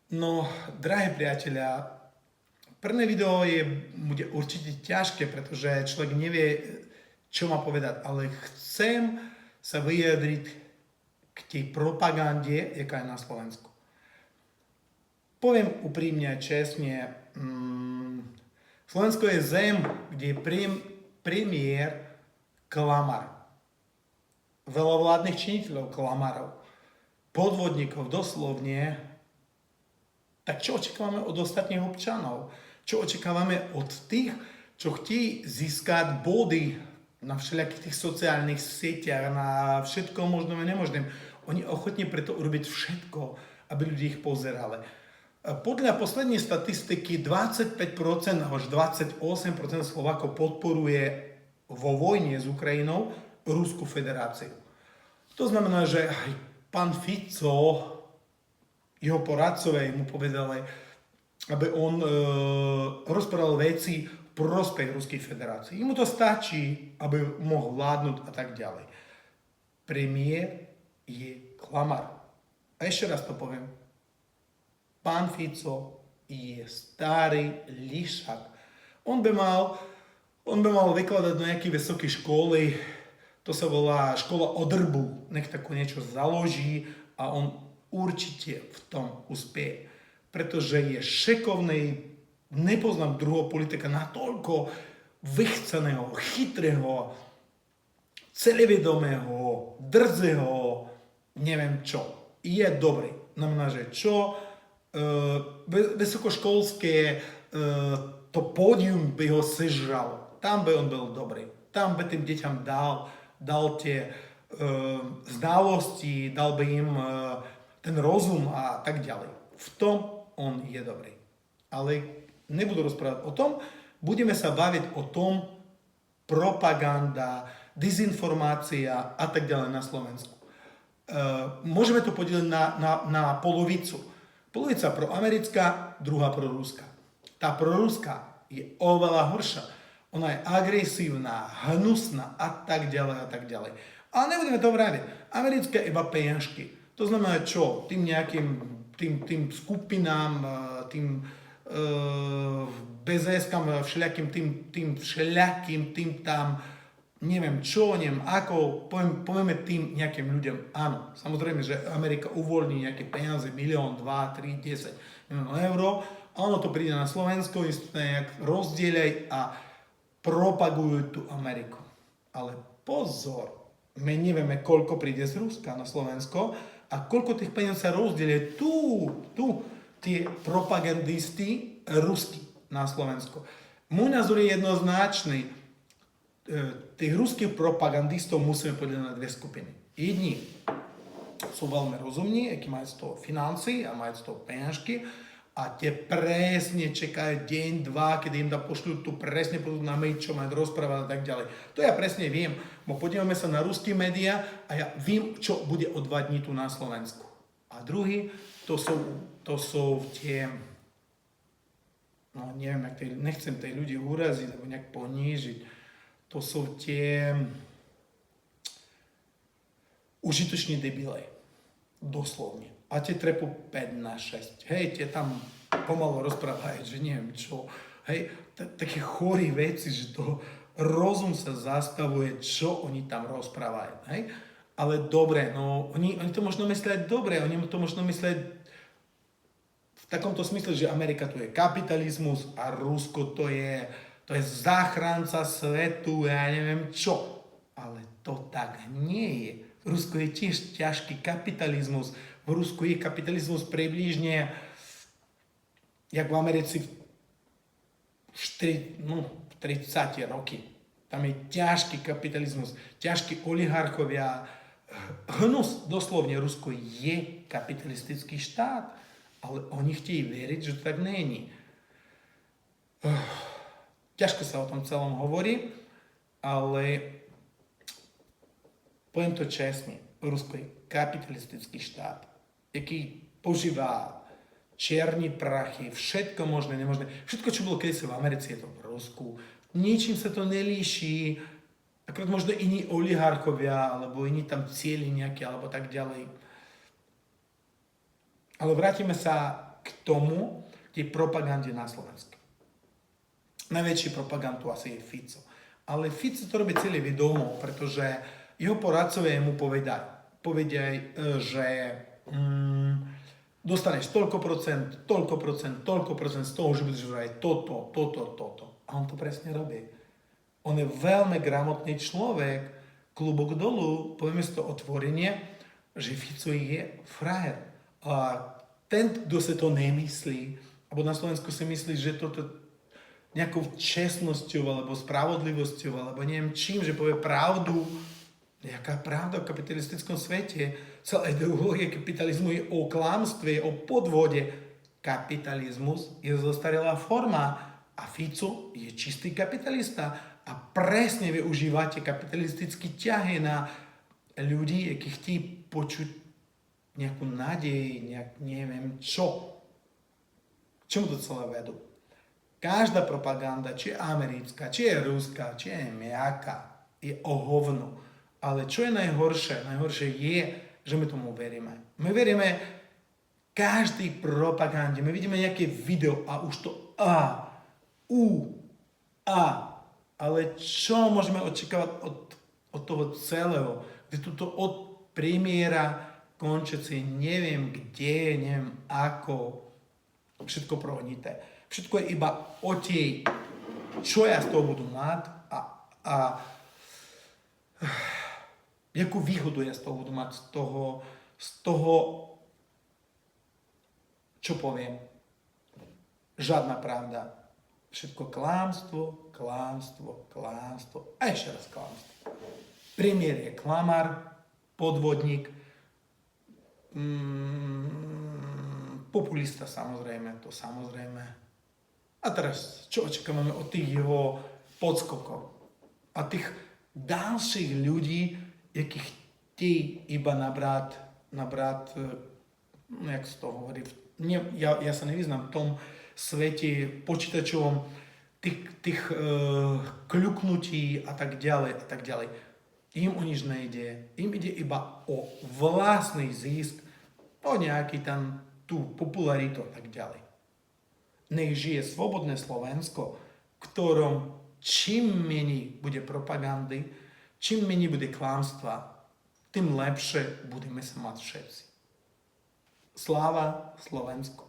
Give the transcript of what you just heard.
No, drahí priatelia, prvné video bude určite ťažké, pretože človek nevie, čo má povedať, ale chcem sa vyjadriť k tej propagande, jaká je na Slovensku. Poviem úprimne a čestne, Slovensko je zem, kde je premiér klamar. Veľa vládnych činiteľov klamarov. Podvodníkov doslovne. Tak čo očakávame od ostatných občanov? Čo očakávame od tých, čo chtí získať body na všelijakých tých sociálnych sieťach, na všetko možnom a nemožným. Oni ochotne preto urobiť všetko, aby ľudí ich pozerali. Podľa poslednej statistiky 25% až 28% Slovákov podporuje vo vojne s Ukrajinou Ruskú federáciu. To znamená, že aj pán Fico, jeho poradcovia mu povedali, aby on rozprával veci v prospech Ruskej federácie. Mu to stačí, aby mohol vládnuť a tak ďalej. Premiér je klamar. A ešte raz to poviem. Pán Fico je starý lišak. On by mal vykladať do nejakej vysokej školy, to sa volá škola odrbu. Nech takú niečo založí a on určite v tom uspieje. Pretože je šekovný, nepoznám druhého politika natoľko vychceného, chytrého, celevedomého, drzého, neviem čo. Je dobrý. Znamená, že čo? Vysokoškolské to pódium by ho sežralo. Tam by on bol dobrý. Tam by tým deťam dal tie znalosti, dal by im ten rozum a tak ďalej. V tom on je dobrý. Ale nebudú rozprávať o tom, budeme sa baviť o tom propaganda, dezinformácia a tak ďalej na Slovensku. Môžeme to podeliť na polovicu. Polovica proamerická, druhá proruská. Tá proruská je oveľa horšia. Ona je agresívna, hnusná a tak ďalej a tak ďalej. Ale nebudeme to vraviť. Americká iba peňažky. To znamená čo? Tým nejakým tým skupinám, tým BZS-kám, všelijakým tým tam, neviem čo, neviem ako, povieme tým nejakým ľuďom. Áno, samozrejme, že Amerika uvoľní nejaké peniaze, 1, 2, 3, 10 miliónov eur, a ono to príde na Slovensko, je to nejak rozdieľaj a propagujú tú Ameriku. Ale pozor, my nevieme, koľko príde z Ruska na Slovensko a koľko tých peniazí sa rozdielie tu tie propagandisti rusky na Slovensko. Môj názor je jednoznačný. Tých ruských propagandistov musíme podeliť na dve skupiny. Jedni sú veľmi rozumní, akí majú z toho financí a majú z toho peňažky a tie presne čekajú deň, dva, kedy im pošľú tu presne budú na mail, čo majú rozprávať a tak ďalej. To ja presne viem, bo podívame sa na ruské médiá a ja viem, čo bude o 2 dní tu na Slovensku. A druhý, to sú tie, no neviem, nechcem tej ľudí uraziť alebo nejak ponížiť, to sú tie užitoční debile. Doslovne. A tie trepu 5 na 6. Hej, tie tam pomalu rozprávajú, že neviem čo. Hej, také chorí veci, že to rozum sa zastavuje, čo oni tam rozprávajú. Hej. Ale dobre, no oni to možno myslia dobre, oni to možno myslia v takomto smysle, že Amerika to je kapitalizmus a Rusko to je záchranca svetu, ja neviem čo. Ale to tak nie je. Rusko je tiež ťažký kapitalizmus. V Rusku je kapitalizmus približne jak v Americi v 30 roky. Tam je ťažký kapitalizmus, ťažkí oligarchovia. Hnus, doslovne, Rusko je kapitalistický štát, ale oni chtějí veriť, že to tak není. Ťažko sa o tom celom hovorí, ale poviem to čestne, Rusko je kapitalistický štát, jaký používa čierny prachy, všetko možné, nemožné. Všetko, čo bolo kedysi v Americe, je to v Rusku. Ničím sa to nelíši, akorát možno iní oligarchovia, alebo iní tam cieli nejaké, alebo tak ďalej. Ale vrátime sa k tomu, tej propagande na Slovensku. Najväčší propagand tu asi je Fico. Ale Fico to robí celé vedomo, pretože jeho poradcovia mu povedia, že dostaneš toľko procent z toho, že budeš aj toto. A on to presne robí. On je veľmi gramotný človek, klobúk dolu, povieme si to otvorenie, že Fico je frajer. A ten, kto si to nemyslí, alebo na Slovensku si myslí, že toto nejakou čestnosťou, alebo spravodlivosťou, alebo neviem čím, že povie pravdu. Jaká pravda v kapitalistickom svete? Celá ideológia kapitalizmu je o klamstve, o podvode. Kapitalizmus je zostarelá forma a Fico je čistý kapitalista a presne využívate kapitalistické ťahy na ľudí, akí chtí počuť nejakú nádej, neviem čo. Čomu to celé vedú? Každá propaganda, či je americká, či je ruská, či je nejaká, je o hovno. Ale čo je najhoršie? Najhoršie je, že my tomu veríme. My veríme každej propagande. My vidíme nejaké video a už to A. Ale čo môžeme očakávať od toho celého? Kde tuto od premiéra končiaci neviem kde, neviem ako, všetko prohnité. Všetko je iba o tej, čo ja z toho budu mať a jakú výhodu ja z toho budu mať, z toho, čo poviem. Žiadna pravda. Všetko klamstvo a ešte raz klamstvo. Premiér je klamár, podvodník, populista samozrejme, to samozrejme. A teraz, čo očakávame od tých jeho podskokov? A tých ďalších ľudí, jakých chtí iba nabrať, jak sa to hovorí, ja sa nevyznám v tom svete počítačovom, tých kľuknutí a tak ďalej. Im o nič nejde. Im ide iba o vlastný zisk, o nejaký tam tú popularitu a tak ďalej. Nech žije slobodné Slovensko, v ktorom čím menej bude propagandy, čím menej bude klamstva, tým lepšie budeme sa mať všetci. Sláva Slovensku.